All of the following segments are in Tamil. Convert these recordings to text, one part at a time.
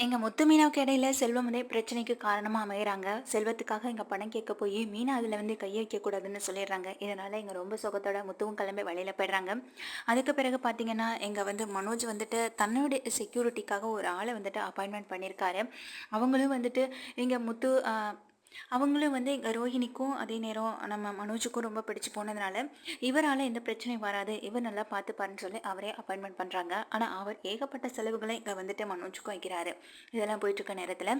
எங்க முத்து மீனாவுக்கு இடையில செல்வம் வந்து பிரச்சனைக்கு காரணமா அமையறாங்க. செல்வத்துக்காக எங்க பணம் கேட்க போயி, மீனா அதுல வந்து கைய வைக்கக்கூடாதுன்னு சொல்லிடுறாங்க. இதனால எங்க ரொம்ப சோகத்தோட முத்துவும் கிளம்பி வெளியில போயிடுறாங்க. அதுக்கு பிறகு பார்த்தீங்கன்னா, எங்க வந்து மனோஜ் வந்துட்டு தன்னுடைய செக்யூரிட்டிக்காக ஒரு ஆள வந்துட்டு அப்பாயின்ட்மென்ட் பண்ணியிருக்காரு. அவங்களும் வந்துட்டு எங்க முத்து அவங்களும் வந்து எங்க ரோஹிணிக்கும் அதே நேரம் நம்ம மனோஜுக்கும் ரொம்ப பிடிச்சு போனதுனால, இவரால எந்த பிரச்சனையும் வராது. இவர் நல்லா பார்த்துப்பாருன்னு சொல்லி அவரே அப்பாயின்ட்மென்ட் பண்றாங்க. ஆனா, அவர் ஏகப்பட்ட செலவுகள இங்க வந்துட்டு மனோஜுக்கும் வைக்கிறாரு. இதெல்லாம் போயிட்டு இருக்க நேரத்துல,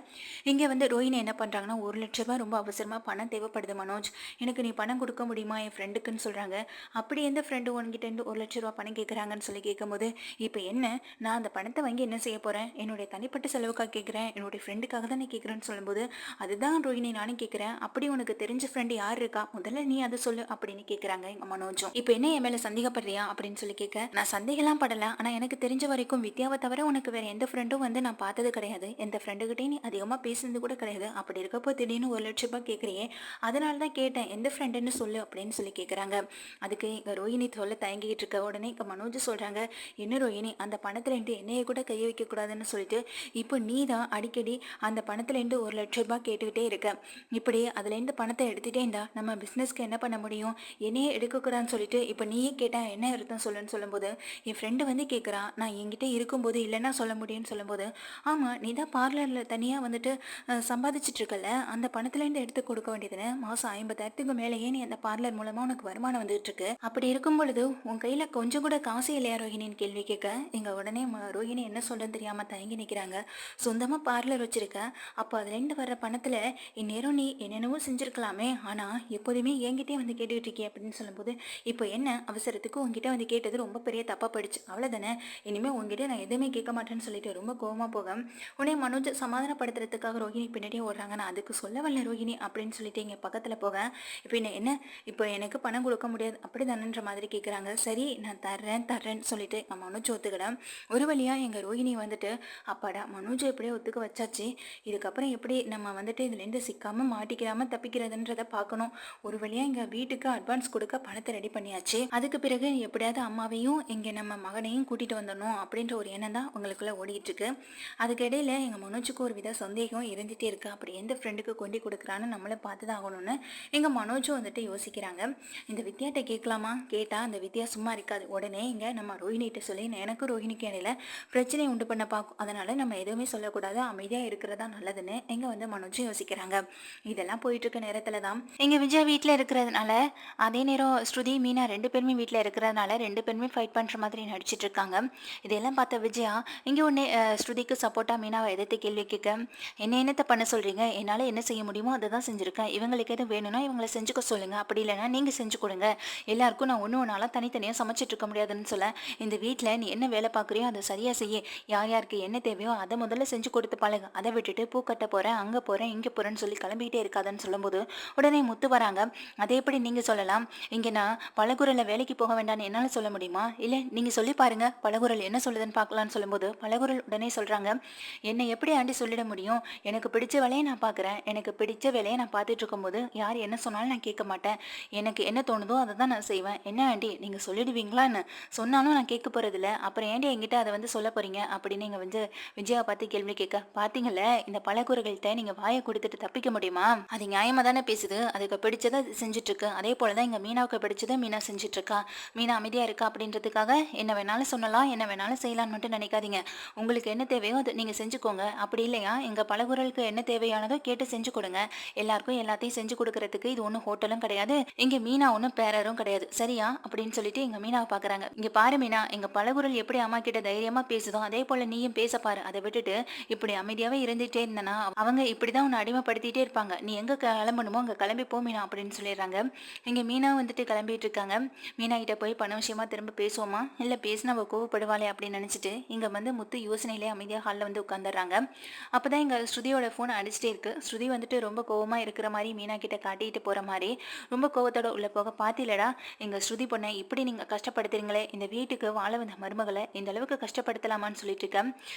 இங்க வந்து ரோஹிணி என்ன பண்றாங்கன்னா, ரூ. 1,00,000 ரொம்ப அவசரமா பணம் தேவைப்படுது மனோஜ். எனக்கு நீ பணம் குடுக்க முடியுமா? என் ஃப்ரெண்டுக்குன்னு சொல்றாங்க. அப்படி எந்த ஃப்ரெண்டு உன்கிட்ட இருந்து ரூ. 1,00,000 பணம் கேட்கறாங்கன்னு சொல்லி கேட்கும்போது, இப்ப என்ன? நான் அந்த பணத்த வாங்கி என்ன செய்ய போறேன்? என்னுடைய தனிப்பட்ட செலவுக்காக கேட்கிறேன். என்னுடைய ஃப்ரெண்டுக்காக தானே கேட்கிறேன்னு சொல்லும்போது, அதுதான் ரோஹிணி நானும் கேட்கிறேன். அப்படி உனக்கு தெரிஞ்ச ஃப்ரெண்ட் யார் இருக்கா? முதல்ல நீ அத சொல்லு அப்படின்னு கேட்கறாங்க எங்க மனோஜும். இப்ப என்ன என் மேல சந்தேகப்படுறியா? அப்படின்னு சொல்லி கேட்க, நான் சந்தேகம்லாம் படல. ஆனா எனக்கு தெரிஞ்ச வரைக்கும் வித்யாவ தவிர உனக்கு வேற எந்த ஃப்ரெண்டும் வந்து நான் பார்த்தது கிடையாது. எந்த ஃப்ரெண்டுகிட்டயும் நீ அதிகமா பேசினது கூட கிடையாது. அப்படி இருக்கப்போ திடீர்னு ரூ. 1,00,000 கேட்கறியே, அதனால தான் கேட்டேன். எந்த ஃப்ரெண்டுன்னு சொல்லு அப்படின்னு சொல்லி கேட்கறாங்க. அதுக்கு இங்க ரோஹிணி சொல்ல தயங்கிட்டு இருக்க உடனே இங்க மனோஜ் சொல்றாங்க, என்ன ரோஹிணி அந்த பணத்துல இருந்து என்னைய கூட கைய வைக்க கூடாதுன்னு சொல்லிட்டு இப்போ நீ தான் அடிக்கடி அந்த பணத்துல இருந்து ரூ. 1,00,000 கேட்டுக்கிட்டே இருக்க. இப்படி அதுலேருந்து பணத்தை எடுத்துட்டே இருந்தா நம்ம பிஸ்னஸ்க்கு என்ன பண்ண முடியும்? என்னையே எடுக்கக்கூடாதுன்னு சொல்லிட்டு இப்போ நீயே கேட்டா என்ன அர்த்தம் சொல்லுன்னு சொல்லும்போது, என் ஃப்ரெண்டு வந்து கேட்குறா, நான் என்கிட்ட இருக்கும்போது இல்லைன்னா சொல்ல முடியும்னு சொல்லும்போது, ஆமாம் நீ தான் பார்லரில் தனியாக வந்துட்டு சம்பாதிச்சிட்டு இருக்கல, அந்த பணத்துலேருந்து எடுத்து கொடுக்க வேண்டியதுன்னு மாதம் 50,000க்கு மேலேயே நீ அந்த பார்லர் மூலமாக உனக்கு வருமானம் வந்துட்டு இருக்கு. அப்படி இருக்கும் பொழுது உன் கையில் கொஞ்சம் கூட காசு இல்லையா ரோஹிணின்னு கேள்வி கேட்க, இங்க உடனே ரோஹிணி என்ன சொல்றதுன்னு தெரியாம தயங்கி நிற்கிறாங்க. சொந்தமாக பார்லர் வச்சிருக்க, அப்போ அதுலேருந்து வர்ற பணத்தில் இந்நேரம் நீ என்னென்னவோ செஞ்சுருக்கலாமே, ஆனால் எப்போதுமே என்கிட்டயே வந்து கேட்டுக்கிட்டு இருக்கே அப்படின்னு சொல்லும்போது, இப்போ என்ன அவசரத்துக்கு உங்ககிட்ட வந்து கேட்டது ரொம்ப பெரிய தப்பாக போயிடுச்சு, அவ்வளோதானே, இனிமேல் உங்ககிட்ட நான் எதுவுமே கேட்க மாட்டேன்னு சொல்லிட்டு ரொம்ப கோவமாக போக, உடனே மனோஜ் சமாதானப்படுத்துறதுக்காக ரோஹிணி பின்னாடியே ஓடுறாங்க. நான் அதுக்கு சொல்ல வரல ரோஹிணி அப்படின்னு சொல்லிட்டு இங்கே பக்கத்தில் போக, இப்போ என்ன இப்போ எனக்கு பணம் கொடுக்க முடியாது அப்படி தானன்ற மாதிரி கேட்குறாங்க. சரி நான் தர்றேன் தர்றேன்னு சொல்லிட்டு நான் மனோஜ் ஒத்துக்கிடேன். ஒரு வழியாக எங்கள் ரோஹிணி வந்துட்டு, அப்பாடா மனோஜ் எப்படியோ ஒத்துக்க வச்சாச்சு, இதுக்கப்புறம் எப்படி நம்ம வந்துட்டு இதுலேருந்து சிக்காமல் மாட்டிக்கிறாமல் தப்பிக்கிறதுன்றதை பார்க்கணும். ஒரு வழியாக எங்கள் வீட்டுக்கு அட்வான்ஸ் கொடுக்க பணத்தை ரெடி பண்ணியாச்சு. அதுக்கு பிறகு எப்படியாவது அம்மாவையும் இங்கே நம்ம மகனையும் கூட்டிகிட்டு வந்துடணும் அப்படின்ற ஒரு எண்ணம் தான் உங்களுக்குள்ளே ஓடிட்டு இருக்கு. அதுக்கு இடையில எங்கள் மனோஜுக்கு ஒரு வித சந்தேகம் இருந்துகிட்டே இருக்கு. அப்படி எந்த ஃப்ரெண்டுக்கு கொண்டு கொடுக்குறான்னு நம்மளை பார்த்து தான் ஆகணும்னு எங்கள் மனோஜும் வந்துட்டு யோசிக்கிறாங்க. இந்த வித்யாட்ட கேட்கலாமா? கேட்டால் அந்த வித்யா சும்மா இருக்காது. உடனே இங்கே நம்ம ரோஹிணிகிட்ட சொல்லி எனக்கும் ரோஹிணிக்கு இடையில பிரச்சனை உண்டு பண்ண பார்க்கும். அதனால நம்ம எதுவுமே சொல்லக்கூடாது, அமைதியாக இருக்கிறதா நல்லதுன்னு எங்க வந்து மனோஜும் யோசிக்கிறாங்க. இதெல்லாம் போயிட்டு இருக்க நேரத்துல தான் எங்க விஜயா வீட்டில் இருக்கிறதுனால, அதே நேரம் ஸ்ருதி மீனா 2 பேருமே வீட்டில் இருக்கிறதுனால 2 பேருமே ஃபைட் பண்ற மாதிரி நடிச்சிட்டு இருக்காங்க. இதெல்லாம் பார்த்த விஜயா இங்க ஒன்று ஸ்ருதிக்கு சப்போர்ட்டா மீனாவை எதிர்த்து கேள்வி கேட்க, என்னத்தை பண்ண சொல்றீங்க? என்னால் என்ன செய்ய முடியுமோ அதை தான் செஞ்சிருக்கேன். இவங்களுக்கு எதுவும் வேணும்னா இவங்களை செஞ்சுக்க சொல்லுங்க, அப்படி இல்லைன்னா நீங்க செஞ்சு கொடுங்க. எல்லாருக்கும் நான் ஒன்றாலாம் தனித்தனியாக சமைச்சிட்டு இருக்க முடியாதுன்னு சொல்ல, இந்த வீட்டில் நீ என்ன வேலை பார்க்குறியோ அதை சரியாக செய்ய, யார் யாருக்கு என்ன தேவையோ அதை முதல்ல செஞ்சு கொடுத்து பழகு. அதை விட்டுட்டு பூ கட்ட போகிறேன் அங்கே போகிறேன் இங்கே போகிறேன்னு சொல்லி கிளம்பிக்கிட்டே இருக்காதுன்னு சொல்லும்போது, உடனே முத்து வராங்க. அதை எப்படி நீங்கள் சொல்லலாம்? இங்கே நான் பழகுரலில் வேலைக்கு போக வேண்டாம்னு என்னால் சொல்ல முடியுமா? இல்லை நீங்கள் சொல்லி பாருங்க பழகுரல் என்ன சொல்லுதுன்னு பார்க்கலான்னு சொல்லும்போது, பழகுரல் உடனே சொல்கிறாங்க, என்னை எப்படி ஆண்டி சொல்லிட முடியும்? எனக்கு பிடிச்ச வேலையை நான் பார்க்குறேன், எனக்கு பிடிச்ச வேலையை நான் பார்த்துட்டு இருக்கும்போது யார் என்ன சொன்னாலும் நான் கேட்க மாட்டேன். எனக்கு என்ன தோணுதோ அதை தான் நான் செய்வேன். என்ன ஆண்டி நீங்கள் சொல்லிடுவீங்களான்னு சொன்னாலும் நான் கேட்க போகிறதில்ல, அப்புறம் ஏண்டி என்கிட்ட அதை வந்து சொல்ல போகிறீங்க அப்படின்னு நீங்கள் வந்து விஜயாவை பார்த்து கேள்வி கேட்க, பார்த்தீங்கல்ல இந்த பழகுறகள்கிட்ட நீங்கள் வாயை கொடுத்துட்டு தப்பிக்க முடியுமா? அது நியாயமாக தானே பேசுது, அதுக்கு பிடிச்சதை அது செஞ்சுட்ருக்கு. அதே போல் தான் எங்கள் மீனாவுக்கு பிடிச்சதை மீனா செஞ்சிட்ருக்கா. மீனா அமைதியாக இருக்கா அப்படின்றதுக்காக என்ன வேணாலும் சொல்லலாம், என்ன வேணாலும் செய்யலான்னு மட்டும் நினைக்காதீங்க. உங்களுக்கு என்ன தேவையோ அதை நீங்கள் செஞ்சுக்கோங்க. அப்படி இல்லையா எங்கள் பழகுறலுக்கு என்ன தேவையானதோ கேட்டு செஞ்சு கொடுங்க. எல்லாருக்கும் எல்லாத்தையும் செஞ்சு கொடுக்கறதுக்கு இது ஒன்றும் ஹோட்டலும் கிடையாது, இங்கே மீனா ஒன்றும் பேரரும் கிடையாது, சரியா அப்படின்னு சொல்லிட்டு எங்கள் மீனாவை பார்க்குறாங்க. இங்கே பாரு மீனா, எங்கள் பழகுறல் எப்படி அம்மா கிட்ட தைரியமாக பேசுதோ அதே போல் நீயும் பேச பாரு. அதை விட்டுட்டு இப்படி அமைதியாகவே இருந்துகிட்டே இருந்தனா அவங்க இப்படி தான் உன்னை அடிமைப்படுத்திட்டே இருப்பாங்க. நீ எங்கே கிளம்பணுமோ அங்கே கிளம்பி போ மீனா அப்படின்னு சொல்லிடுறாங்க. இங்கே மீனா வந்துட்டு கிளம்பிட்டு இருக்காங்க. மீனா கிட்ட போய் பண விஷயமா திரும்ப பேசுவோமா, இல்லை பேசினா அவள் கோவப்படுவாளே அப்படின்னு நினச்சிட்டு இங்கே வந்து முத்து யோசனையிலே அமைதியாக ஹாலில் வந்து உட்காந்துடுறாங்க. அப்போ தான் எங்கள் ஸ்ருதியோட ஃபோன் அடிச்சிட்டே இருக்கு. ஸ்ருதி வந்துட்டு ரொம்ப கோவமாக இருக்கிற மாதிரி மீனா கிட்ட காட்டிட்டு போகிற மாதிரி ரொம்ப கோவத்தோட உள்ள போக, பார்த்திலடா எங்கள் ஸ்ருதி பொண்ணை இப்படி நீங்கள் கஷ்டப்படுத்துறீங்களே, இந்த வீட்டுக்கு வாழ வந்த மருமகளை இந்த அளவுக்கு கஷ்டப்படுத்தலாமான்னு சொல்லிட்டு இருக்கேன்.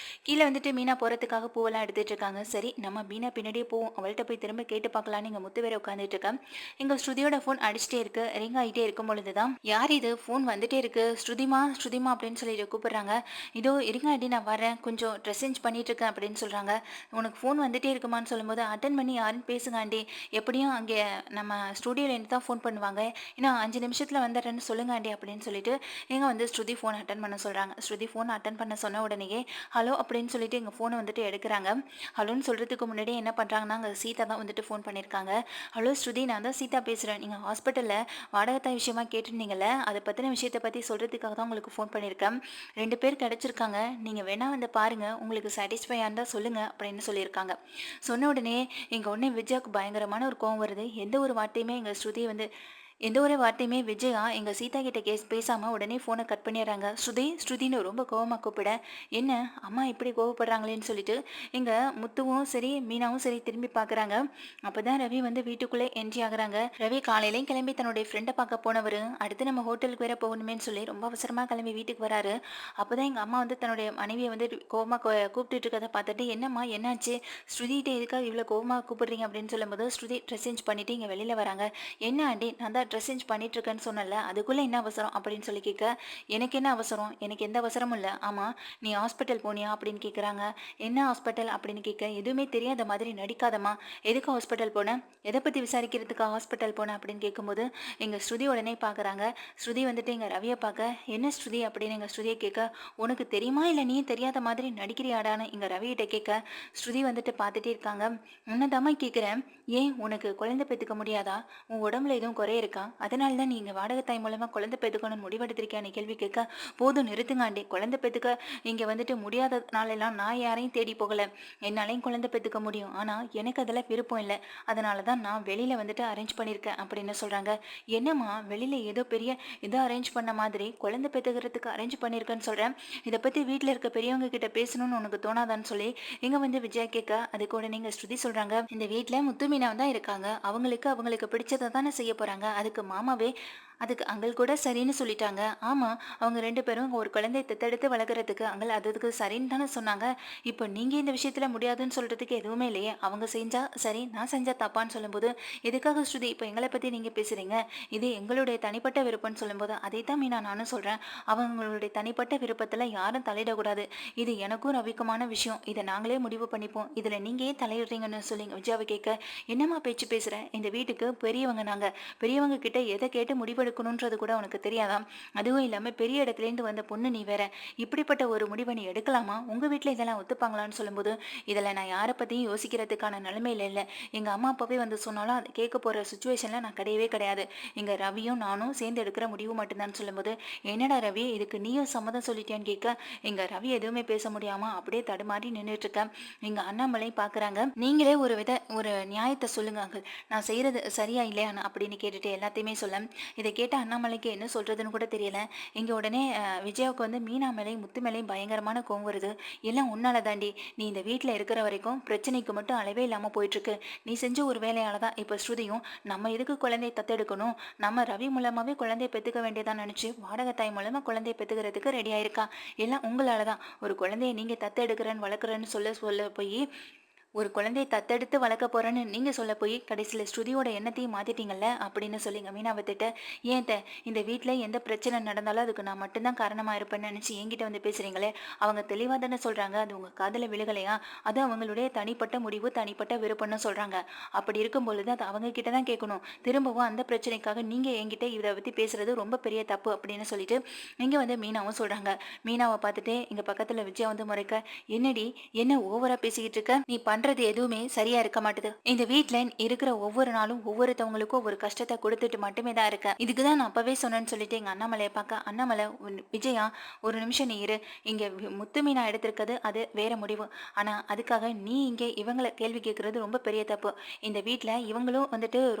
கீழே வந்துட்டு மீனா போகிறதுக்காக பூவெல்லாம் எடுத்துட்டு இருக்காங்க. சரி நம்ம மீனா பின்னாடியே போவோம், அவள்கிட்ட போய் போய் திரும்ப கேட்டு பார்க்கலான்னு இங்க முத்து வேற உட்காந்துட்டு இருக்கேன். எங்க ஸ்ருதியோட ஃபோன் அடிச்சுட்டே இருக்கு. ரிங் ஆகிட்டே இருக்கும் பொழுதுதான், யார் இது, ஃபோன் வந்துட்டே இருக்கு, ஸ்ருதிமா ஸ்ருதிமா அப்படின்னு சொல்லிட்டு கூப்பிடுறாங்க. இதோ இருங்க ஆண்டி நான் வரேன், கொஞ்சம் ட்ரெஸ் சேஞ்ச் பண்ணிட்டு இருக்கேன் அப்படின்னு சொல்றாங்க. உனக்கு ஃபோன் வந்துட்டே இருக்குமான்னு சொல்லும்போது, அட்டன் பண்ணி யாருன்னு பேசுங்க ஆண்டி, எப்படியும் அங்கே நம்ம ஸ்டுடியோலேருந்து தான் ஃபோன் பண்ணுவாங்க, இன்னும் 5 நிமிஷத்துல வந்துடுறேன்னு சொல்லுங்க ஆண்டி அப்படின்னு சொல்லிட்டு எங்க ஸ்ருதி ஃபோன் அட்டன் பண்ண சொல்றாங்க. ஸ்ருதி ஃபோன் அட்டன் பண்ண சொன்ன உடனேயே ஹலோ அப்படின்னு சொல்லிட்டு எங்க ஃபோனை எடுக்கிறாங்க. ஹலோன்னு சொல்றதுக்கு முன்னாடி என்ன பண்றாங்கன்னா, அங்க சீதா தான் ஃபோன் பண்ணியிருக்காங்க. ஹலோ ஸ்ருதி, நான் தான் சீதா பேசுறேன். நீங்க ஹாஸ்பிட்டல்ல வாடகை விஷயமா கேட்டிருந்தீங்கல்ல, அதை பத்தின விஷயத்தை பத்தி சொல்றதுக்காக தான் உங்களுக்கு ஃபோன் பண்ணியிருக்கேன். 2 பேர் கிடைச்சிருக்காங்க, நீங்க வேணா பாருங்க, உங்களுக்கு சாட்டிஸ்ஃபையா இருந்தா சொல்லுங்க அப்படின்னு சொல்லியிருக்காங்க. சொன்ன உடனே எங்க உடனே விஜயாவுக்கு பயங்கரமான ஒரு கோவம் வருது. எந்த ஒரு வார்த்தையுமே விஜயா எங்க சீதா கிட்ட பேசாம உடனே போனை கட் பண்ணிடுறாங்க. ஸ்ருதி ஸ்ருதின்னு ரொம்ப கோவமா கூப்பிட, என்ன அம்மா இப்படி கோவப்படுறாங்களேன்னு சொல்லிட்டு எங்க முத்துவும் சரி மீனாவும் சரி திரும்பி பாக்குறாங்க. அப்பதான் ரவி வீட்டுக்குள்ளே என்ட்ரி ஆகுறாங்க. ரவி காலையிலையும் கிளம்பி தன்னுடைய ஃப்ரெண்டை பார்க்க போனவர், அடுத்து நம்ம ஹோட்டலுக்கு வேற போகணுமேன்னு சொல்லி ரொம்ப அவசரமா கிளம்பி வீட்டுக்கு வராரு. அப்பதான் எங்க அம்மா தன்னுடைய மனைவியை கோவமா கூப்பிட்டு இருக்கதை பார்த்துட்டு, என்னம்மா என்னாச்சு, ஸ்ருதிகிட்ட எதுக்காக இவ்வளவு கோவமா கூப்பிடுறீங்க அப்படின்னு சொல்லும்போது, ஸ்ருதி ட்ரெஸ் சேஞ்ச் பண்ணிட்டு இங்க வெளியில வராங்க. என்ன ஆண்டி, நான் தான் ட்ரெஸ் சேஞ்ச் பண்ணிட்டு இருக்கேன்னு சொன்னல, அதுக்குள்ள என்ன அவசரம் அப்படின்னு சொல்லி கேட்க, எனக்கு என்ன அவசரம், எனக்கு எந்த அவசரமும் இல்லை. ஆமா, நீ ஹாஸ்பிட்டல் போனியா அப்படின்னு கேட்குறாங்க. என்ன ஹாஸ்பிட்டல் அப்படின்னு கேட்க, எதுவுமே தெரியாத மாதிரி நடிக்காதம்மா, எதுக்கு ஹாஸ்பிட்டல் போனேன், எதை பற்றி விசாரிக்கிறதுக்கு ஹாஸ்பிட்டல் போனேன் அப்படின்னு கேட்கும்போது எங்கள் ஸ்ருதி உடனே பார்க்குறாங்க. ஸ்ருதி எங்கள் ரவியை பார்க்க, என்ன ஸ்ருதி அப்படின்னு எங்கள் ஸ்ருதியை கேட்க, உனக்கு தெரியுமா இல்லை நீ தெரியாத மாதிரி நடிக்கிறியாடான்னு எங்கள் ரவிகிட்ட கேட்க, ஸ்ருதி பார்த்துட்டே இருக்காங்க. உன்னதாம்மா கேட்குறேன், ஏன் உனக்கு குழந்தை பெற்றுக்க முடியாதா, உன் உடம்புல எதுவும் குறை இருக்கா, அதனால தான் நீங்கள் வாடகை தாய் மூலமாக குழந்தை பெற்றுக்கணும்னு முடிவெடுத்திருக்கேன்னு கேள்வி கேட்க, போதும் நிறுத்துங்காண்டி, குழந்தை பெற்றுக்க இங்கே முடியாதனாலெல்லாம் நான் யாரையும் தேடி போகலை, என்னாலையும் குழந்தை பெற்றுக்க முடியும், ஆனால் எனக்கு அதில் விருப்பம் இல்லை, அதனால தான் நான் வெளியில் அரேஞ்ச் பண்ணியிருக்கேன் அப்படின்னு சொல்கிறாங்க. என்னம்மா வெளியில் ஏதோ பெரிய ஏதோ அரேஞ்ச் பண்ண மாதிரி குழந்தை பெற்றுக்கிறதுக்கு அரேஞ்ச் பண்ணியிருக்கேன்னு சொல்கிறேன், இதை பற்றி வீட்டில் இருக்க பெரியவங்க கிட்ட பேசணும்னு உனக்கு தோணாதான்னு சொல்லி எங்க விஜயா கேட்க, அதுக்கு உடனே நீங்கள் ஸ்ருதி சொல்கிறாங்க, இந்த வீட்டில் முத்துமீனா தான் இருக்காங்க, அவங்களுக்கு பிடிச்சதை தானே செய்ய போகிறாங்க, அதுக்கு மாமாவே அதுக்கு அங்கள் கூட சரின்னு சொல்லிட்டாங்க. ஆமாம், அவங்க 2 பேரும் ஒரு குழந்தையை தத்தெடுத்து வளர்க்குறதுக்கு அங்கள் அதுக்கு சரின்னு தானே சொன்னாங்க. இப்போ நீங்கள் இந்த விஷயத்தில் முடியாதுன்னு சொல்கிறதுக்கு எதுவுமே இல்லையே, அவங்க செஞ்சா சரி, நான் செஞ்சா தப்பான்னு சொல்லும்போது, எதுக்காக ஸ்ருதி இப்போ எங்களை பற்றி நீங்கள் பேசுகிறீங்க, இது எங்களுடைய தனிப்பட்ட விருப்பம்னு சொல்லும்போது, அதை தான் மீனா நானும் சொல்கிறேன், அவங்களுடைய தனிப்பட்ட விருப்பத்தில் யாரும் தலையிடக்கூடாது, இது எனக்கும் ரவிக்குமான விஷயம், இதை நாங்களே முடிவு பண்ணிப்போம், இதில் நீங்கள் ஏன் தலையிடுறீங்கன்னு சொல்லி விஜயாவை கேட்க, என்னம்மா பேச்சு பேசுகிறேன், இந்த வீட்டுக்கு பெரியவங்க நாங்கள், பெரியவங்க கிட்ட எதை கேட்டு முடிவெடுக்கணுன்றது கூட உனக்கு தெரியாதாம், அதுவும் இல்லாமல் பெரிய இடத்துலேருந்து வந்த பொண்ணு நீ வேற, இப்படிப்பட்ட ஒரு முடிவை நீ எடுக்கலாமா, உங்கள் வீட்டில் இதெல்லாம் ஒத்துப்பாங்களான்னு சொல்லும்போது, இதில் நான் யாரை பற்றியும் யோசிக்கிறதுக்கான நிலைமையில இல்லை, எங்கள் அம்மா அப்பாவே சொன்னாலும் அதை கேட்க போகிற சுச்சுவேஷனில் நான் கிடையவே கிடையாது, எங்கள் ரவியும் நானும் சேர்ந்து எடுக்கிற முடிவு மட்டும்தான் சொல்லும்போது, என்னடா ரவி இதுக்கு நீயும் சம்மதம் சொல்லிட்டியான்னு கேட்க, எங்கள் ரவி எதுவுமே பேச முடியாமல் அப்படியே தடுமாறி நின்றுட்டு இருக்கேன். எங்கள் அண்ணாமலை பார்க்குறாங்க, நீங்களே ஒரு நியாயத்தை சொல்லுங்க அங்கிள், நான் செய்கிறது சரியா இல்லையா அப்படின்னு கேட்டுட்டு எல்லாத்தையுமே சொல்ல, இதை கேட்ட அண்ணாமலைக்கு என்ன சொல்றதுன்னு கூட தெரியல. இங்க உடனே விஜயாவுக்கு மீனா மேலையும் முத்து மேலையும் பயங்கரமான கோவம் வருது. எல்லாம் உன்னால தாண்டி, நீ இந்த வீட்டில் இருக்கிற வரைக்கும் பிரச்சனைக்கு மட்டும் அளவே இல்லாமல் போயிட்டு இருக்கு, நீ செஞ்ச ஒரு வேலையால தான் இப்போ ஸ்ருதியும் நம்ம எதுக்கு குழந்தையை தத்தெடுக்கணும், நம்ம ரவி மூலமாவே குழந்தையை பெற்றுக்க வேண்டியதான் நினைச்சு வாடகை தாய் மூலமா குழந்தையை பெற்றுக்கிறதுக்கு ரெடி ஆயிருக்கா, எல்லாம் உங்களால தான், ஒரு குழந்தைய நீங்க தத்தெடுக்கிறேன்னு வளர்க்குறேன்னு சொல்ல போய் ஒரு குழந்தையை தத்தெடுத்து வளர்க்க போறேன்னு நீங்க சொல்ல போய் கடைசியில் ஸ்ருதியோட எண்ணத்தையும் மாத்திட்டீங்கல்ல அப்படின்னு சொல்லிங்க மீனாவை திட்ட, ஏன் இந்த வீட்டில் எந்த பிரச்சனை நடந்தாலும் அதுக்கு நான் மட்டும்தான் காரணமா இருப்பேன்னு நினைச்சு என்கிட்ட பேசுறீங்களே, அவங்க தெளிவாக தானே சொல்றாங்க, அது உங்க காதல விழுகலையா, அது அவங்களுடைய தனிப்பட்ட முடிவு தனிப்பட்ட விருப்பம்னு சொல்றாங்க, அப்படி இருக்கும் பொழுது அது அவங்க கிட்ட தான் கேட்கணும், திரும்பவும் அந்த பிரச்சனைக்காக நீங்க என்கிட்ட இதை பத்தி பேசுறது ரொம்ப பெரிய தப்பு அப்படின்னு சொல்லிட்டு இங்க மீனாவும் சொல்றாங்க. மீனாவை பார்த்துட்டு இங்க பக்கத்துல விஜயா முறைக்க, என்னடி என்ன ஓவரா பேசிக்கிட்டு இருக்க, நீ பண்றது எதுவுமே சரியா இருக்க மாட்டுது, இந்த வீட்ல இருக்கிற ஒவ்வொரு நாளும் ஒவ்வொருத்தவங்களுக்கும் ஒரு கஷ்டத்தை கொடுத்துட்டு மட்டுமே தான் இருக்க, இதுக்குதான் நான் அப்பவே சொன்னேன்னு சொல்லிட்டு எங்க அண்ணாமலையை பார்க்க, அண்ணாமலை விஜயா ஒரு நிமிஷம் நீ இரு, இங்க முத்து மீனா எடுத்திருக்கிறது அது வேற முடிவு, ஆனா அதுக்காக நீ இங்க இவங்களை கேள்வி கேட்கறது ரொம்ப பெரிய தப்பு, இந்த வீட்ல இவங்களும்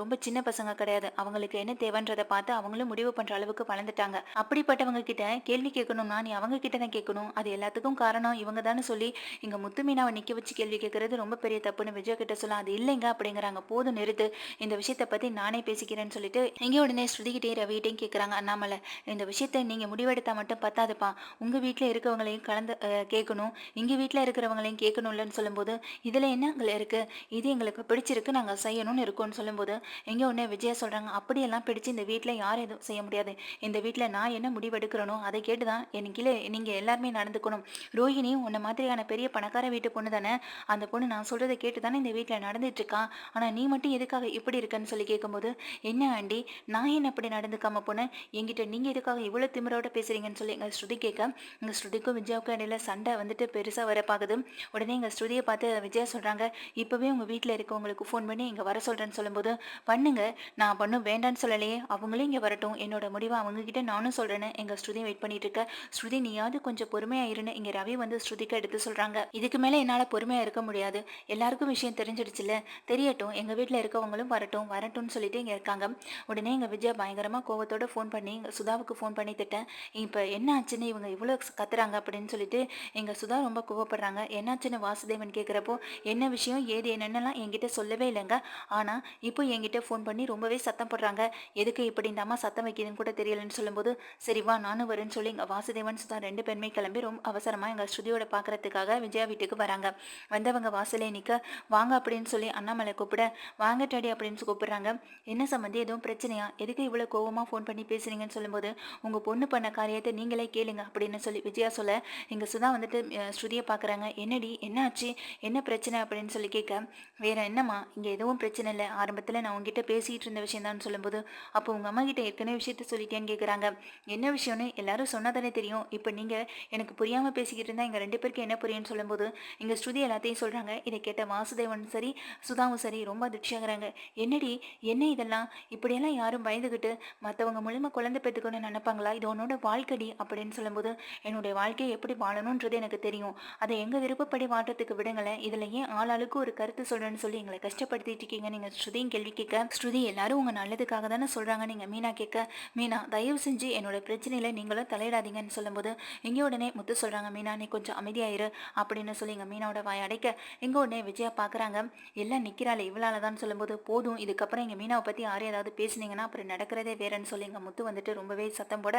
ரொம்ப சின்ன பசங்க கிடையாது, அவங்களுக்கு என்ன தேவைன்றதை பார்த்து அவங்களும் முடிவு பண்ற அளவுக்கு வளர்ந்துட்டாங்க, அப்படிப்பட்டவங்க கிட்ட கேள்வி கேட்கணும்னா நீ அவங்க கிட்ட தான் கேட்கணும், அது எல்லாத்துக்கும் காரணம் இவங்க தானே சொல்லி இங்க முத்து மீனாவை நிக்க வச்சு கேள்வி கேட்கறது ரொம்ப ரொம்ப பெரிய தப்புன்னு விஜய் கிட்ட சொல்ல அது இல்லைங்க அப்படிங்கிறாங்க. போதும் நிறுத்து, இந்த விஷயத்தை பற்றி நானே பேசிக்கிறேன்னு சொல்லிட்டு இங்கே உடனே ஸ்ருதிகிட்டே ரவிகிட்டையும் கேட்குறாங்க அண்ணாமலை. இந்த விஷயத்தை நீங்கள் முடிவெடுத்தா மட்டும் பத்தாதுப்பா, உங்கள் வீட்டில் இருக்கவங்களையும் கலந்து கேட்கணும், இங்கே வீட்டில் இருக்கிறவங்களையும் கேட்கணும்லன்னு சொல்லும்போது இதில் என்ன இருக்குது, இது எங்களுக்கு பிடிச்சிருக்கு, நாங்கள் செய்யணும்னு இருக்கோம்னு சொல்லும்போது இங்கே உடனே விஜயா சொல்கிறாங்க, அப்படியெல்லாம் பிடிச்சி இந்த வீட்டில் யாரும் எதுவும் செய்ய முடியாது. இந்த வீட்டில் நான் என்ன முடிவெடுக்கிறனோ அதை கேட்டு தான் எனக்கு கீழே நீங்கள் எல்லாருமே நடந்துக்கணும். ரோஹிணி உன்னை மாதிரியான பெரிய பணக்கார வீட்டு பொண்ணு தானே, அந்த பொண்ணு நான் சொல்கிறத கேட்டு தானே இந்த வீட்டில் நடந்துட்டு இருக்கான். ஆனால் நீ மட்டும் எதுக்காக இப்படி இருக்கன்னு சொல்லி கேட்கும்போது, என்ன ஆண்டி, நான் என்ன அப்படி நடந்துக்காம போனேன், என்கிட்ட நீங்கள் எதுக்காக இவ்வளோ திமிரோட பேசுகிறீங்கன்னு சொல்லி எங்கள் ஸ்ருதி கேட்க, எங்கள் ஸ்ருதிக்கும் விஜயாவுக்கும் இடையில சண்டை வந்துட்டு பெருசாக வர பார்க்குது. உடனே எங்கள் ஸ்ருதியை பார்த்து விஜயா சொல்கிறாங்க, இப்போவே உங்கள் வீட்டில் இருக்கவங்களுக்கு ஃபோன் பண்ணி இங்கே வர சொல்கிறேன்னு சொல்லும்போது, பண்ணுங்க, நான் பண்ணும் வேண்டான்னு சொல்லலையே, அவங்களும் இங்கே வரட்டும், என்னோட முடிவை அவங்ககிட்ட நானும் சொல்கிறேன்னு எங்கள் ஸ்ருதி வெயிட் பண்ணிட்டு இருக்க. ஸ்ருதி நீயாவது கொஞ்சம் பொறுமையாக இருன்னு இங்கே ரவி வந்து ஸ்ருதிக்கு எடுத்து சொல்கிறாங்க. இதுக்கு மேலே என்னால் பொறுமையாக இருக்க முடியாது, எல்லாருக்கும் விஷயம் தெரிஞ்சிடுச்சுல, தெரியட்டும், எங்கள் வீட்டில் இருக்கவங்களும் வரட்டும் வரட்டும்னு சொல்லிட்டு இங்கே இருக்காங்க. உடனே எங்கள் விஜயா பயங்கரமாக கோவத்தோட ஃபோன் பண்ணி சுதாவுக்கு ஃபோன் பண்ணி திட்டேன், இப்போ என்ன ஆச்சுன்னு இவங்க இவ்வளோ கத்துறாங்க அப்படின்னு சொல்லிட்டு எங்கள் சுதா ரொம்ப கோவப்படுறாங்க. என்னாச்சுன்னு வாசுதேவன் கேட்குறப்போ, என்ன விஷயம் ஏது என்னென்னலாம் என்கிட்ட சொல்லவே இல்லைங்க, ஆனால் இப்போ என்கிட்ட ஃபோன் பண்ணி ரொம்பவே சத்தம் போடுறாங்க, எதுக்கு இப்படி இந்த அம்மா சத்தம் வைக்கிதுன்னு கூட தெரியலன்னு சொல்லும்போது, சரி வா நானும் வரேன்னு சொல்லி எங்கள் வாசுதேவன் சுதா 2 பேருமே கிளம்பி ரொம்ப அவசரமாக எங்கள் ஸ்ருதியோட பார்க்குறதுக்காக விஜயா வீட்டுக்கு வராங்க. வந்தவங்க வாசலே நிற்க, வாங்க அப்படின்னு சொல்லி அண்ணாமலை கூப்பிட, வாங்க டாடி அப்படின்னு கூப்பிடுறாங்க. என்ன சம்மந்தி, எதுவும் பிரச்சனையா, எதுக்கு இவ்வளோ கோவமாக ஃபோன் பண்ணி பேசுறீங்கன்னு சொல்லும்போது, உங்கள் பொண்ணு பண்ண காரியத்தை நீங்களே கேளுங்க அப்படின்னு சொல்லி விஜயா சொல்ல, எங்கள் சுதா வந்துட்டு ஸ்ருதியை பார்க்குறாங்க. என்னடி என்னாச்சு, என்ன பிரச்சனை அப்படின்னு சொல்லி கேட்க, வேற என்னம்மா, இங்கே எதுவும் பிரச்சனை இல்லை, ஆரம்பத்தில் நான் உங்ககிட்ட பேசிகிட்டு இருந்த விஷயம் தான் சொல்லும்போது, அப்போ உங்கள் அம்மா கிட்ட ஏற்கனவே விஷயத்த சொல்லிட்டேன்னு கேட்குறாங்க. என்ன விஷயம்னு எல்லாரும் சொன்னாதானே தெரியும், இப்போ நீங்கள் எனக்கு புரியாமல் பேசிக்கிட்டு இருந்தால் எங்கள் 2 பேருக்கு என்ன புரியும்னு சொல்லும்போது எங்கள் ஸ்ருதி எல்லாத்தையும் சொல்கிறாங்க. இதை கேட்ட வாசுதேவன் சரி சுதாவும் சரி ரொம்ப அதிர்ச்சியாகிறாங்க. என்னடி, என்ன இதெல்லாம், இப்படியெல்லாம் யாரும் பயந்துக்கிட்டு மற்றவங்க மூலிமா குழந்தை பெற்றுக்கணும்னு நினைப்பாங்களா, இது உன்னோட வாழ்க்கடி அப்படின்னு சொல்லும்போது, என்னுடைய வாழ்க்கையை எப்படி வாழணுன்றது எனக்கு தெரியும், அதை எங்கள் விருப்பப்படி வாட்டத்துக்கு விடுங்களேன், இதில் ஏன் ஆளாளுக்கு ஒரு கருத்து சொல்கிறேன்னு சொல்லி எங்களை கஷ்டப்படுத்திட்டு இருக்கீங்க நீங்கள் ஸ்ருதியும் கேள்வி கேட்க, ஸ்ருதி எல்லாரும் உங்கள் நல்லதுக்காக தானே சொல்கிறாங்க நீங்கள் மீனா கேட்க, மீனா தயவு செஞ்சு என்னோட பிரச்சனையில் நீங்களும் தலையிடாதீங்கன்னு சொல்லும்போது, இங்கே உடனே முத்து சொல்கிறாங்க, மீனா நீ கொஞ்சம் அமைதியாயிரு அப்படின்னு சொல்லி எங்கள் மீனாவோட வாய் அடைக்க, இங்கே உடனே விஜயா பார்க்குறாங்க, எல்லாம் நிற்கிறாள் இவளால தான் சொல்லும்போது, போதும் இதுக்கப்புறம் எங்கள் மீனாவை பற்றி யாரும் ஏதாவது பேசுனீங்கன்னா அப்புறம் நடக்கிறதே வேறன்னு சொல்லி எங்கள் முத்து வந்துட்டு ரொம்பவே சத்தம் போட,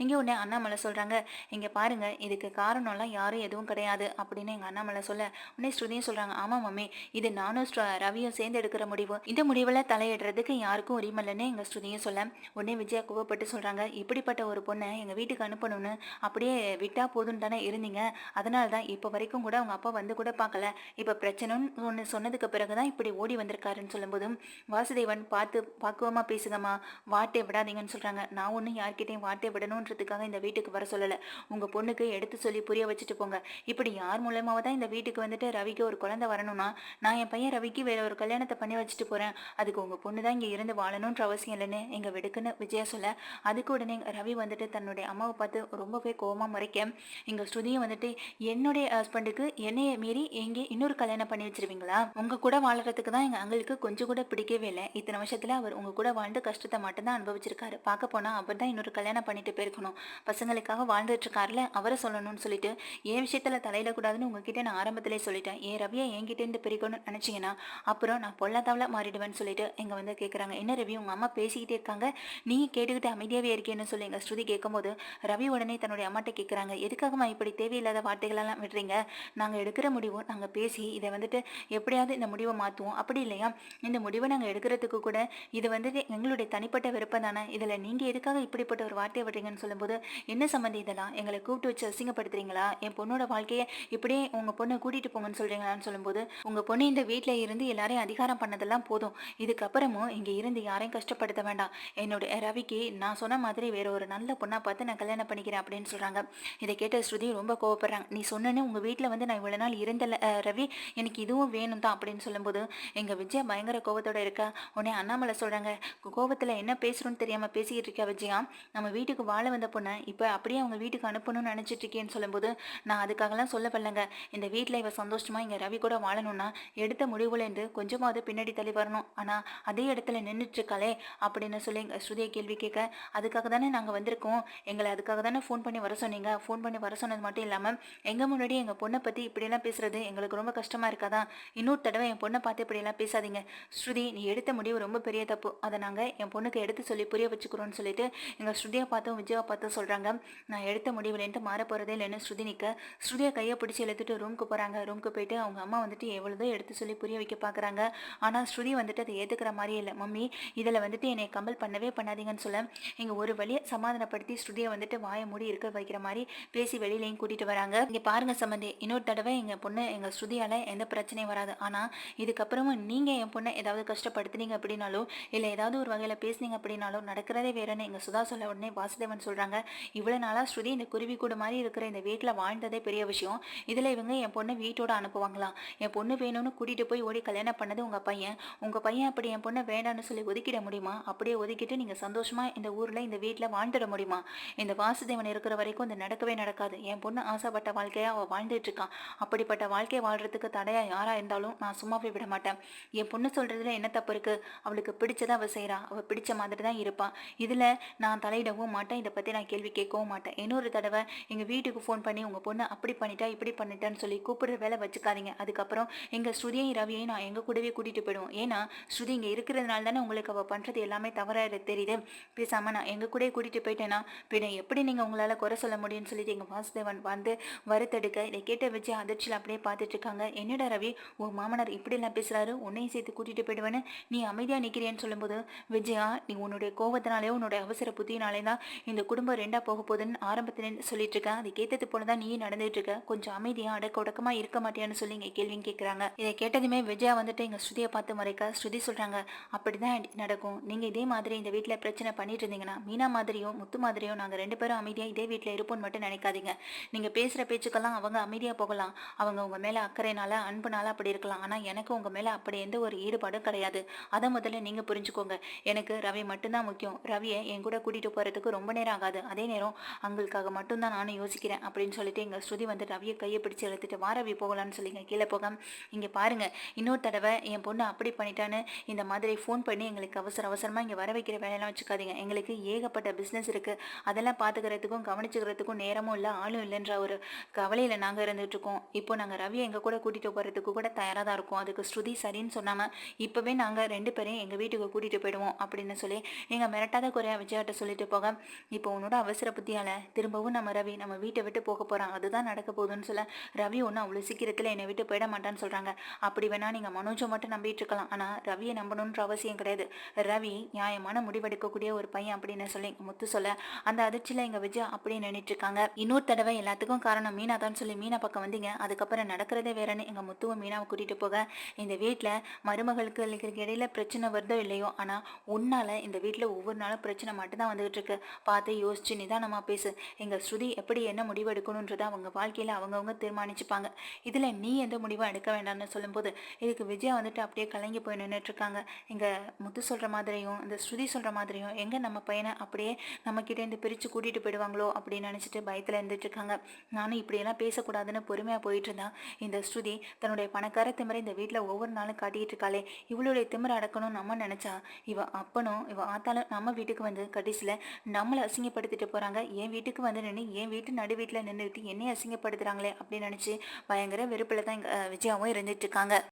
இங்கே உடனே அண்ணாமலை சொல்கிறாங்க, இங்கே பாருங்கள் இதுக்கு காரணம்லாம் யாரும் எதுவும் கிடையாது அப்படின்னு எங்கள் அண்ணாமலை சொல்ல, உடனே ஸ்ருதியும் சொல்கிறாங்க, ஆமாம் மம்மி, இது நானும் ரவியும் சேர்ந்து எடுக்கிற முடிவு, இந்த முடிவில் தலையிடுறதுக்கு யாருக்கும் உரிமை இல்லைன்னு எங்கள் ஸ்ருதியும் சொல்ல, உடனே விஜயா கோவப்பட்டு சொல்கிறாங்க, இப்படிப்பட்ட ஒரு பொண்ணை எங்கள் வீட்டுக்கு அனுப்பணும்னு அப்படியே விட்டா போதுன்னு தானே இருந்தீங்க, அதனால தான் இப்போ வரைக்கும் கூட அவங்க அப்பா வந்து கூட பார்க்கல, இப்போ பிரச்சனைன்னு ஒன்று சொன்னதுக்கு பிறகு தான் இப்படி ஓடி வந்திருக்காருன்னு சொல்லும்போதும், வாசுதேவன் பார்த்து பக்குவமாக பேசுங்கம்மா, வார்த்தை விடாதீங்கன்னு சொல்கிறாங்க. நான் ஒன்றும் யார்கிட்டையும் வார்த்தை விடணுன்றதுக்காக இந்த வீட்டுக்கு வர சொல்லலை, உங்கள் பொண்ணுக்கு எடுத்து சொல்லி புரிய வச்சுட்டு போங்க, இப்படி யார் மூலமாக தான் இந்த வீட்டுக்கு வந்துட்டு ரவிக்கு ஒரு குழந்தை வரணும்னா, நான் என் பையன் ரவிக்கு வேற ஒரு கல்யாணத்தை பண்ணி வச்சுட்டு போகிறேன், அதுக்கு உங்கள் பொண்ணு தான் இங்கே இருந்து வாழணுன்ற அவசியம் இல்லைன்னு எங்கள் வெடுக்குன்னு விஜயா சொல்ல, அதுக்கு உடனே ரவி வந்துட்டு தன்னுடைய அம்மாவை பார்த்து ரொம்பவே கோபமாக முறைக்க, எங்கள் ஸ்ருதியை வந்துட்டு, என்னுடைய ஹஸ்பண்டுக்கு என்னைய மீறி எங்கே இன்னொரு கல்யாணம் பண்ணி வச்சிருவீங்களா, உங்கள் கூட வாழறதுக்கு தான் எங்கள் அங்களுக்கு கொஞ்சம் கூட பிடிக்கவே இல்லை, இத்தனை வருஷத்தில் அவர் உங்கள் கூட வாழ்ந்து கஷ்டத்தை மட்டும்தான் அனுபவிச்சிருக்காரு, பார்க்க போனால் அவர் தான் இன்னொரு கல்யாணம் பண்ணிட்டு போயிருக்கணும், பசங்களுக்காக வாழ்ந்துட்டு இருக்காருல அவரை சொல்லணும்னு சொல்லிட்டு என் விஷயத்தில் தலையிடக்கூடாதுன்னு உங்ககிட்ட நான் ஆரம்பத்திலே சொல்லிட்டேன், ஏன் ரவியை என்கிட்டேருந்து பிரிக்கணும்னு நினச்சிங்கன்னா அப்புறம் நான் பொல்லாதாவில் மாறிடுவேன்னு சொல்லிட்டு எங்க வந்து கேட்குறாங்க, என்ன ரவி உங்கள் அம்மா பேசிக்கிட்டே இருக்காங்க, நீங்கள் கேட்டுக்கிட்டு அமைதியாகவே இருக்கேன்னு சொல்லி எங்கள் ஸ்ருதி கேட்கும்போது, ரவி உடனே தன்னுடைய அம்மாட்ட கேட்குறாங்க, எதுக்காகம்மா இப்படி தேவையில்லாத வார்த்தைகளெல்லாம் விடுறீங்க, நாங்கள் எடுக்கிற முடிவும் நாங்கள் பேசி இதை வந்துட்டு எப்படியாவது இந்த முடிவை மாற்றுவோம், அப்படி இல்லையா இந்த முடிவை நாங்கள் எடுக்கிறதுக்கு கூட இது வந்துட்டு எங்களுடைய தனிப்பட்ட விருப்பம் தானே, இதில் நீங்கள் எதுக்காக இப்படிப்பட்ட ஒரு வார்த்தையை விடுறீங்கன்னு சொல்லும்போது, என்ன சம்மந்தி இதெல்லாம் எங்களை கூப்பிட்டு வச்சு அசிங்கப்படுத்துறீங்களா, என் பொண்ணோட வாழ்க்கையை இப்படியே உங்கள் பொண்ணை கூட்டிகிட்டு போங்கன்னு சொல்கிறீங்களான்னு சொல்லும்போது, உங்கள் பொண்ணு இந்த வீட்டில் இருந்து எல்லாரையும் அதிகாரம் பண்ணதெல்லாம் போதும், இதுக்கப்புறமும் இங்கே இருந்து யாரையும் கஷ்டப்படுத்த வேண்டாம், என்னுடைய ரவிக்கு நான் சொன்ன மாதிரி வேற ஒரு நல்ல பொண்ணாக பார்த்து நான் கல்யாணம் பண்ணிக்கிறேன் அப்படின்னு சொல்கிறாங்க. இதை கேட்ட ஸ்ருதி ரொம்ப கோவப்படுறாங்க, நீ சொன்னேன்னு உங்கள் வீட்டில் வந்து நான் இவ்வளோ நாள் இருந்தல ரவி, எனக்கு இதுவும் வேணும் தான் அப்படின்னு சொல்லும்போது எங்கள் விஜயா பயங்கர கோவத்தோடு இருக்கா. உடனே அண்ணாமலை சொல்கிறாங்க, கோவத்தில் என்ன பேசுகிறோன்னு தெரியாமல் பேசிக்கிட்டு இருக்கா விஜயா, நம்ம வீட்டுக்கு வாழ வந்த பொண்ணை இப்போ அப்படியே அவங்க வீட்டுக்கு அனுப்பணும்னு நினச்சிட்டு இருக்கேன்னு சொல்லும்போது, நான் அதுக்காகலாம் சொல்ல வரலங்க, இந்த வீட்டில் இவ சந்தோஷமாக இங்கே ரவி கூட வாழணும்னா எடுத்த முடிவுலேருந்து கொஞ்சமாவது பின்னாடி தள்ளி வரணும், ஆனால் அதே இடத்துல நின்றுட்டு இருக்காளே அப்படின்னு சொல்லி ஸ்ருதியை கேள்வி கேட்க, அதுக்காக தானே நாங்கள் வந்திருக்கோம், எங்களை அதுக்காக தானே ஃபோன் பண்ணி வர சொன்னீங்க, ஃபோன் பண்ணி வர சொன்னது மட்டும் இல்லாமல் எங்கள் முன்னாடி எங்கள் பொண்ணை பற்றி இப்படியெல்லாம் பேசுகிறது எங்களுக்கு ரொம்ப கஷ்டமா இருக்காதா? இன்னொரு தடவை என் பொண்ண பார்த்து இப்படியெல்லாம் பேசாதீங்க. ஸ்ருதி, நீ எடுத்த முடிவு ரொம்ப பெரிய தப்பு. அத நாங்க என் பொண்ணுக்கு எடுத்து சொல்லி புரிய வச்சுக்கிறோம்னு சொல்லிட்டு எங்க ஸ்ருதிய பார்த்தும், விஜயாவ பார்த்தும் சொல்றாங்க. நான் எடுத்த முடிவுலேருந்து மாறப் போறதே இல்லன்னு ஸ்ருதி நிக்க, ஸ்ருதிய கைய பிடிச்சு இழுத்துட்டு ரூமுக்கு போறாங்க. ரூமுக்கு போயிட்டு அவங்க அம்மா வந்துட்டு எவ்வளவோ எடுத்து சொல்லி புரிய வைக்க பார்க்குறாங்க. ஆனா ஸ்ருதி வந்துட்டு அத ஏத்துக்கிற மாரியே இல்ல. மம்மி, இதுல வந்துட்டு என்னைய கம்பல் பண்ணவே பண்ணாதீங்கன்னு சொல்ல, இங்க ஒரு வழியா சமாதானப்படுத்தி ஸ்ருதிய வந்துட்டு வாய மூடி இருக்க வைக்கிற மாரி பேசி வெளியிலயும் கூட்டிட்டு வராங்க. இங்க பாருங்க சம்மந்தி, இன்னொரு தடவை எங்க பொண்ணு எங்க ஸ்ருதியால எந்த பிரச்சனையும் வராது. ஆனா இதுக்கப்புறமும் நீங்க என் பொண்ண ஏதாவது கஷ்டப்படுத்துனீங்க அப்படின்னாலோ, இல்ல ஏதாவது ஒரு வகையில பேசுனீங்க அப்படின்னாலோ நடக்கிறதே வேறன்னு எங்க சுதா சொல்ல உடனே வாசுதேவன் சொல்றாங்க, இவ்வளவு நாளா ஸ்ருதி இந்த குருவி கூடு மாதிரி இருக்கிற இந்த வீட்டுல வாழ்ந்ததே பெரிய விஷயம். இதுல இவங்க என் பொண்ணை வீட்டோட அனுப்புவாங்களாம். என் பொண்ணு வேணும்னு கூட்டிட்டு போய் ஓடி கல்யாணம் பண்ணது உங்க பையன். உங்க பையன் அப்படி என் பொண்ணை வேண்டாம்னு சொல்லி ஒதுக்கிட முடியுமா? அப்படியே ஒதுக்கிட்டு நீங்க சந்தோஷமா இந்த ஊர்ல இந்த வீட்டுல வாழ்ந்துட முடியுமா? இந்த வாசுதேவன் இருக்கிற வரைக்கும் இது நடக்கவே நடக்காது. என் பொண்ணு ஆசைப்பட்ட வாழ்க்கையா அவ வாழ்ந்துட்டு இருக்கான். அப்படிப்பட்ட வாழ்க்கையை வாழ்றதுக்கு தடையா யாரா இருந்தாலும் நான் சும்மாவே விட மாட்டேன். என் பொண்ணு சொல்றதுல என்ன தப்பு இருக்கு? அவளுக்கு பிடிச்சதை அவ செய்றா. அவ பிடிச்ச மாதிரி தான் இருப்பா. இதுல நான் தலையிடவும் மாட்டேன். இதை பத்தி நான் கேள்வி கேட்கவும் மாட்டேன். இன்னொரு தடவை எங்க வீட்டுக்கு ஃபோன் பண்ணி உங்க பொண்ணு அப்படி பண்ணிட்டா இப்படி பண்ணிட்டான்னு சொல்லி கூப்பிடுற வேலை வச்சுக்காதீங்க. அதுக்கப்புறம் எங்க ஸ்ருதியையும் ரவியையும் நான் எங்க கூடவே கூட்டிட்டு போயிடுவோம். ஏன்னா ஸ்ருதி இங்க இருக்கிறதுனால தானே உங்களுக்கு அவ பண்றது எல்லாமே தவறா தெரியுது. பேசாம நான் எங்க கூட கூட்டிட்டு போயிட்டேன்னா பின்ன எப்படி நீங்க உங்களால குறை சொல்ல முடியும்னு சொல்லிட்டு எங்க வாசுதேவன் வந்து வருத்தெடுக்க, இதை கேட்ட விஜய் அதிர்ச்சியில் அப்படியே பார்த்துட்டு இருக்காங்க. என்னடா ரவி, உன் மாமனார் இப்படி எல்லாம் பேசுறாரு, உன்னையும் சேர்த்து கூட்டிட்டு போயிடுவேன்னு நீ அமைதியா நிக்கிறேன்னு சொல்லும்போது, விஜயா, நீ உன்னுடைய கோவத்தினாலே உன்னுடைய அவசர புத்தினாலே தான் இந்த குடும்பம் ரெண்டா போக போகுதுன்னு ஆரம்பத்துல சொல்லிட்டு இருக்கேன். அதை கேட்டது போலதான் நீ நடந்துட்டு இருக்க. கொஞ்சம் அமைதியா அடக்க உடக்கமா இருக்க மாட்டியான்னு சொல்லி இங்க கேள்வியும் கேட்கறாங்க. இதை கேட்டதுமே விஜயா வந்துட்டு எங்க ஸ்ருதியை பார்த்து மறைக்க, ஸ்ருதி சொல்றாங்க, அப்படிதான் நடக்கும். நீங்க இதே மாதிரி இந்த வீட்டுல பிரச்சனை பண்ணிட்டு இருந்தீங்கன்னா மீனா மாதிரியும் முத்து மாதிரியும் நாங்க ரெண்டு பேரும் அமைதியா இதே வீட்டுல இருப்போம்னு மட்டும் நினைக்காதீங்க. நீங்க பேசுற பேச்சுக்கெல்லாம் அவங்க அமைதியா போகலாம். அவங்க உங்க மேல அக்கறைனால அன்புனால அப்படி இருக்கலாம். ஆனா எனக்கு உங்க மேல அப்படி எந்த ஒரு ஈடுபாடும் கிடையாது. அதை முதல்ல நீங்க புரிஞ்சுக்கோங்க. எனக்கு ரவி மட்டும்தான் முக்கியம். ரவியை என் கூட கூட்டிட்டு போறதுக்கு ரொம்ப நேரம் ஆகாது. அதே நேரம் அவங்களுக்காக மட்டும்தான் நானும் யோசிக்கிறேன் அப்படின்னு சொல்லிட்டு எங்க ஸ்ருதி வந்து ரவியை கையை பிடிச்சு இழுத்துட்டு வா ரவி போகலான்னு சொல்லிங்க கீழே போக, இங்க பாருங்க, இன்னொரு தடவை என் பொண்ணு அப்படி பண்ணிட்டான்னு இந்த மாதிரி ஃபோன் பண்ணி எங்களுக்கு அவசரமா இங்க வர வைக்கிற வேலையெல்லாம் வச்சுக்காதீங்க. எங்களுக்கு ஏகப்பட்ட பிசினஸ் இருக்கு. அதெல்லாம் பாத்துக்கிறதுக்கும் கவனிச்சுக்கிறதுக்கும் நேரமும் இல்லை, ஆளும் இல்லைன்ற ஒரு கவலையில நாங்க இருந்துட்டு இருக்கோம். இப்போ நாங்க ரவியை எங்க கூட கூட்டிட்டு போறதுக்கு கூட தயாரா தான் இருக்கோம். அதுக்கு ஸ்ருதி சரின்னு சொன்னாம இப்பவே நாங்க ரெண்டு பேரையும் எங்க வீட்டுக்கு கூட்டிட்டு போயிடுவோம் அப்படின்னு சொல்லி எங்க மிரட்டாத குறையா விஜயாட்ட சொல்லிட்டு போக, இப்போ உன்னோட அவசர புத்தியால திரும்பவும் நம்ம ரவி நம்ம வீட்டை விட்டு போக போறான், அதுதான் நடக்க போகுதுன்னு சொல்ல, ரவி ஒன்றும் அவ்வளவு சீக்கிரத்துல என்னை விட்டு போயிட மாட்டான்னு சொல்றாங்க. அப்படி வேணா நீங்க மனோஜை மட்டும் நம்பிட்டு இருக்கலாம், ஆனா ரவியை நம்பணுன்ற அவசியம் கிடையாது. ரவி நியாயமான முடிவெடுக்கக்கூடிய ஒரு பையன் அப்படின்னு சொல்லி முத்து சொல்ல, அந்த அதிர்ச்சியில எங்க விஜயா அப்படியே நின்றுட்டு இருக்காங்க. இன்னொரு தடவை எல்லாத்துக்கும் காரணம் மீனா தான் சொல்லி மீனா பக்கம் வந்தீங்க. அதுக்கப்புறம் நடக்கிறதே வேறன்னு எங்க முத்துவும் மீனாவை கூட்டிட்டு போக, இந்த வீட்டுல மருமகளுக்கு இடையில பிரச்சனை வருதோ இல்லையோ, ஆனா உன்னால இந்த வீட்டுல ஒவ்வொரு நாளும் பிரச்சனை மட்டும்தான் வந்துகிட்டு இருக்கு. பார்த்து யோசிச்சு நிதானமா பேசு. எங்க ஸ்ருதி எப்படி என்ன முடிவு எடுக்கணும்ன்றத அவங்க வாழ்க்கையில அவங்கவுங்க தீர்மானிச்சுப்பாங்க. இதுல நீ எந்த முடிவும் எடுக்க வேண்டாம்னு சொல்லும்போது இதுக்கு விஜயா வந்துட்டு அப்படியே கலங்கி போய் நின்றுட்டு இருக்காங்க. எங்க முத்து சொல்ற மாதிரியும் இந்த ஸ்ருதி சொல்ற மாதிரியும் எங்க நம்ம பையனை அப்படியே நம்ம கிட்ட இருந்து பிரிச்சு கூட்டிட்டு போயிடுவாங்களோ அப்படின்னு நினைச்சிட்டு பயத்துல இருந்துட்டு இருக்காங்க. நானும் இப்படியெல்லாம் பேசக்கூடாதுன்னு பொறுமையா போயிட்டு இருந்தா இந்த ஸ்ருதி தன்னுடைய பணக்கார திமிரை இந்த வீட்டுல ஒவ்வொரு நாளும் காட்டிட்டு இருக்காளே, இவளுடைய திமிரை அடக்கணும் நம்ம நினைச்சா இவ அப்பனும் இவ ஆத்தாலும் நம்ம வீட்டுக்கு வந்து கடைசியில நம்மளை அசிங்கப்படுத்திட்டு போறாங்க. என் வீட்டுக்கு வந்து நின்று என் வீட்டு நடு வீட்டுல நின்றுட்டு என்னைய அசிங்கப்படுத்துறாங்களே அப்படின்னு நினைச்சு பயங்கர வெறுப்புல தான் விஜயாவும் இருந்துட்டு இருக்காங்க.